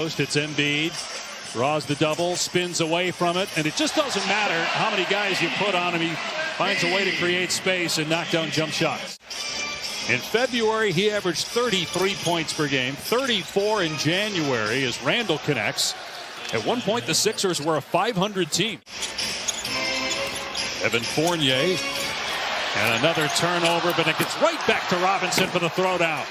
It's Embiid, draws the double, spins away from it, and it just doesn't matter how many guys you put on him. He finds a way to create space and knock down jump shots. In February, he averaged 33 points per game, 34 in January as Randall connects. At one point, the Sixers were a 500 team. Evan Fournier, and another turnover, but it gets right back to Robinson for the throwdown.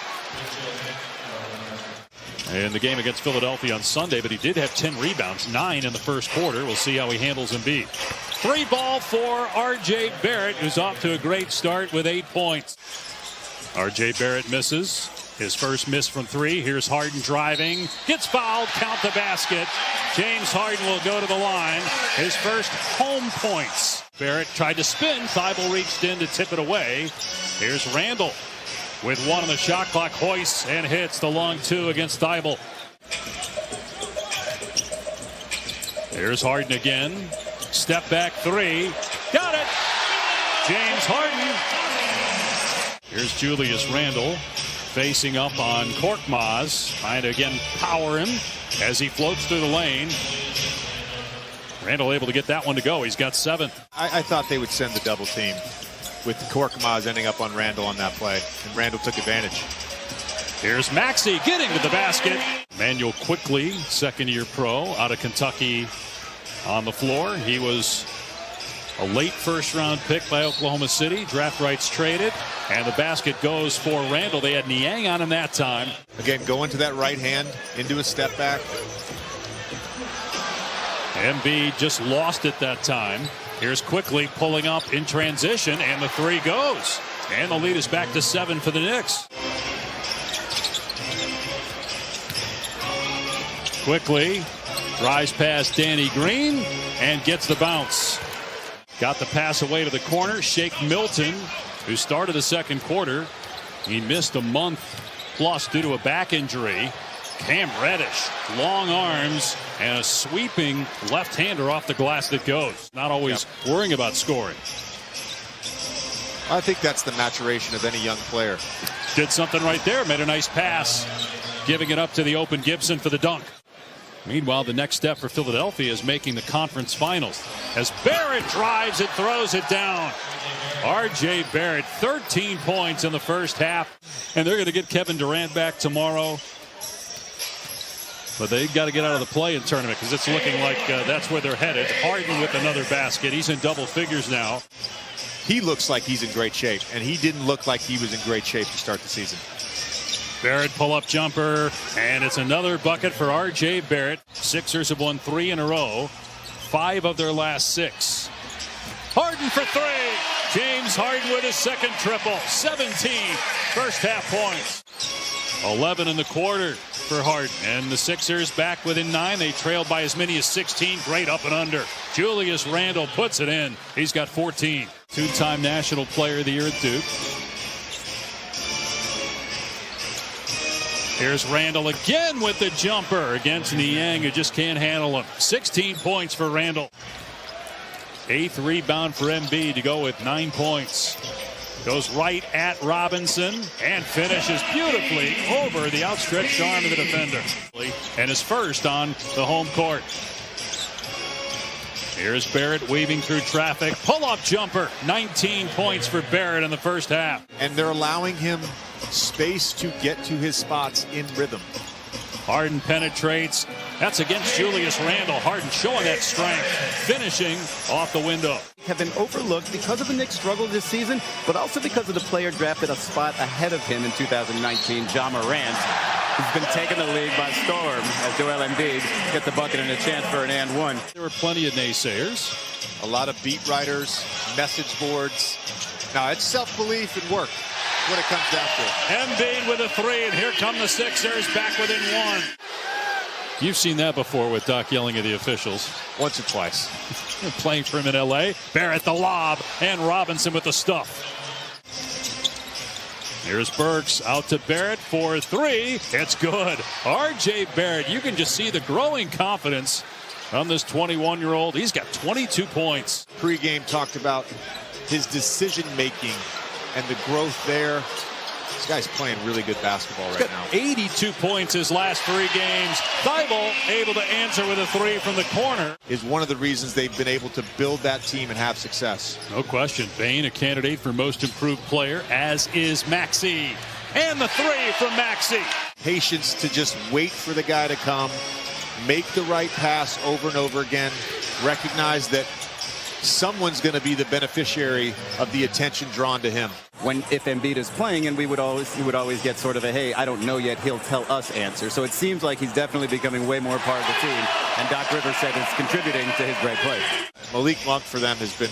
In the game against Philadelphia on Sunday, but he did have 10 rebounds, 9 in the first quarter. We'll see how he handles Embiid. 3 ball for R.J. Barrett, who's off to a great start with 8 points. R.J. Barrett misses. His first miss from 3. Here's Harden driving. Gets fouled. Count the basket. James Harden will go to the line. His first home points. Barrett tried to spin. Thibault reached in to tip it away. Here's Randall with 1 on the shot clock. Hoists and hits the long 2 against Thibault. Here's Harden again. Step back 3. Got it. James Harden. Here's Julius Randle facing up on Korkmaz, trying to again power him as he floats through the lane. Randle able to get that one to go. He's got 7. I thought they would send the double team with Korkmaz ending up on Randle on that play, and Randle took advantage. Here's Maxey getting to the basket. Manuel Quickly, second-year pro out of Kentucky on the floor. He was a late first-round pick by Oklahoma City. Draft rights traded, and the basket goes for Randle. They had Niang on him that time. Again, going to that right hand, into a step back. Embiid just lost it that time. Here's Quickly pulling up in transition, and the 3 goes. And the lead is back to 7 for the Knicks. Quickly drives past Danny Green and gets the bounce. Got the pass away to the corner. Shake Milton, who started the second quarter. He missed a month plus due to a back injury. Cam Reddish, long arms, and a sweeping left-hander off the glass that goes. Not always worrying about scoring. I think that's the maturation of any young player. Did something right there. Made a nice pass. Giving it up to the open Gibson for the dunk. Meanwhile, the next step for Philadelphia is making the conference finals. As Barrett drives and throws it down. R.J. Barrett, 13 points in the first half. And they're going to get Kevin Durant back tomorrow. But they've got to get out of the play-in tournament because it's looking like that's where they're headed. Harden with another basket. He's in double figures now. He looks like he's in great shape, and he didn't look like he was in great shape to start the season. Barrett pull-up jumper, and it's another bucket for R.J. Barrett. Sixers have won 3 in a row, 5 of their last 6. Harden for 3. James Harden with his second triple. 17 first half points. 11 in the quarter for Harden. And the Sixers back within 9. They trailed by as many as 16. Great up and under. Julius Randle puts it in. He's got 14. 2-time National Player of the Year at Duke. Here's Randle again with the jumper against Niang, who just can't handle him. 16 points for Randle. 8th rebound for Embiid to go with 9 points. Goes right at Robinson and finishes beautifully over the outstretched arm of the defender. And is first on the home court. Here's Barrett weaving through traffic. Pull-up jumper. 19 points for Barrett in the first half. And they're allowing him space to get to his spots in rhythm. Harden penetrates. That's against Julius Randle. Harden showing that strength. Finishing off the window. Have been overlooked because of the Knicks' struggle this season, but also because of the player drafted a spot ahead of him in 2019, Ja Morant, who's been taking the league by storm as Joel Embiid gets a bucket and a chance for an and one. There were plenty of naysayers. A lot of beat writers, message boards. Now, it's self-belief and work. What it comes down to. Embiid with a 3, and here come the Sixers back within 1. You've seen that before with Doc yelling at the officials. Once or twice. Playing for him in L.A. Barrett the lob, and Robinson with the stuff. Here's Burks out to Barrett for 3. It's good. R.J. Barrett, you can just see the growing confidence on this 21-year-old. He's got 22 points. Pre-game talked about his decision-making and the growth there. This guy's playing really good basketball right now. 82 points his last 3 games. Thibault able to answer with a 3 from the corner. Is one of the reasons they've been able to build that team and have success. No question. Bane a candidate for most improved player, as is Maxey. And the 3 from Maxey. Patience to just wait for the guy to come, make the right pass over and over again, recognize that someone's going to be the beneficiary of the attention drawn to him. If Embiid is playing, and he would always get sort of a, hey, I don't know yet, he'll tell us answer. So it seems like he's definitely becoming way more part of the team. And Doc Rivers said it's contributing to his great play. Malik Monk for them has been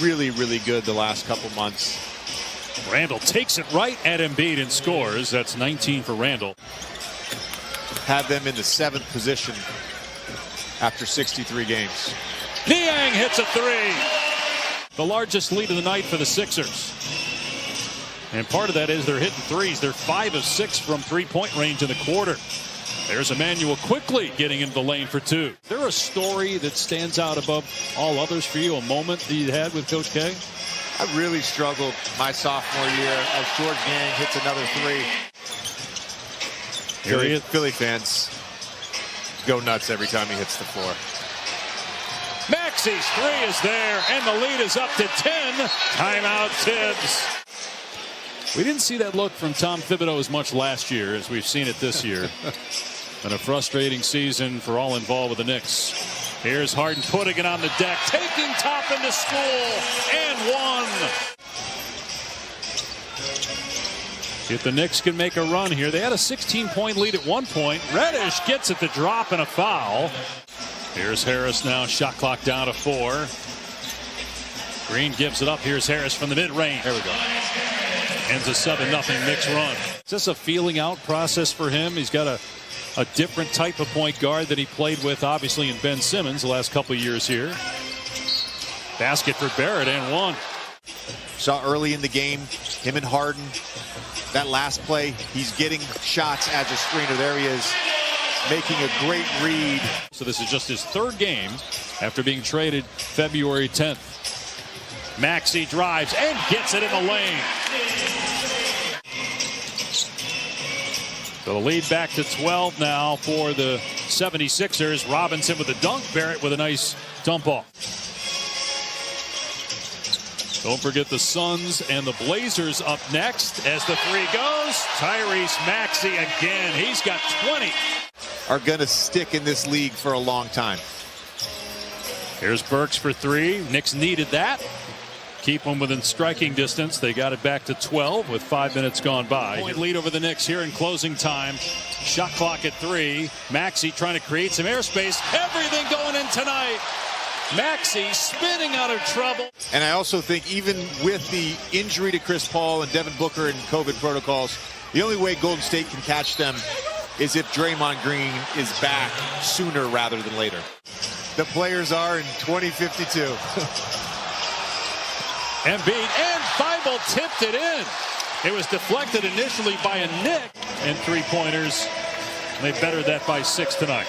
really, really good the last couple months. Randall takes it right at Embiid and scores. That's 19 for Randall. Have them in the 7th position after 63 games. Niang hits a 3. The largest lead of the night for the Sixers. And part of that is they're hitting threes. They're 5 of 6 from three-point range in the quarter. There's Emmanuel quickly getting into the lane for 2. Is there a story that stands out above all others for you, a moment that you had with Coach K? I really struggled my sophomore year as George Niang hits another 3. Philly fans go nuts every time he hits the floor. Maxey's 3 is there, and the lead is up to 10. Timeout Tibbs. We didn't see that look from Tom Thibodeau as much last year as we've seen it this year. And a frustrating season for all involved with the Knicks. Here's Harden putting it on the deck, taking Toppin to school, and 1. If the Knicks can make a run here, they had a 16-point lead at one point. Reddish gets it to drop and a foul. Here's Harris now, shot clock down to 4. Green gives it up. Here's Harris from the mid-range. There we go. Ends a 7-0 Knicks run. Is this a feeling out process for him? He's got a different type of point guard that he played with, obviously, in Ben Simmons the last couple of years here. Basket for Barrett and 1. Saw early in the game, him and Harden. That last play, he's getting shots as a screener. There he is, making a great read. So this is just his 3rd game after being traded February 10th. Maxey drives and gets it in the lane. So the lead back to 12 now for the 76ers. Robinson with a dunk. Barrett with a nice dump off. Don't forget the Suns and the Blazers up next as the 3 goes. Tyrese Maxey again. He's got 20. Are going to stick in this league for a long time. Here's Burks for 3. Knicks needed that. Keep them within striking distance. They got it back to 12 with 5 minutes gone by. Point lead over the Knicks here in closing time. Shot clock at 3. Maxey trying to create some airspace. Everything going in tonight. Maxey spinning out of trouble. And I also think even with the injury to Chris Paul and Devin Booker and COVID protocols, the only way Golden State can catch them is if Draymond Green is back sooner rather than later. The players are in 2052. Embiid and Thibault tipped it in. It was deflected initially by a Knick, and 3-pointers. They bettered that by 6 tonight.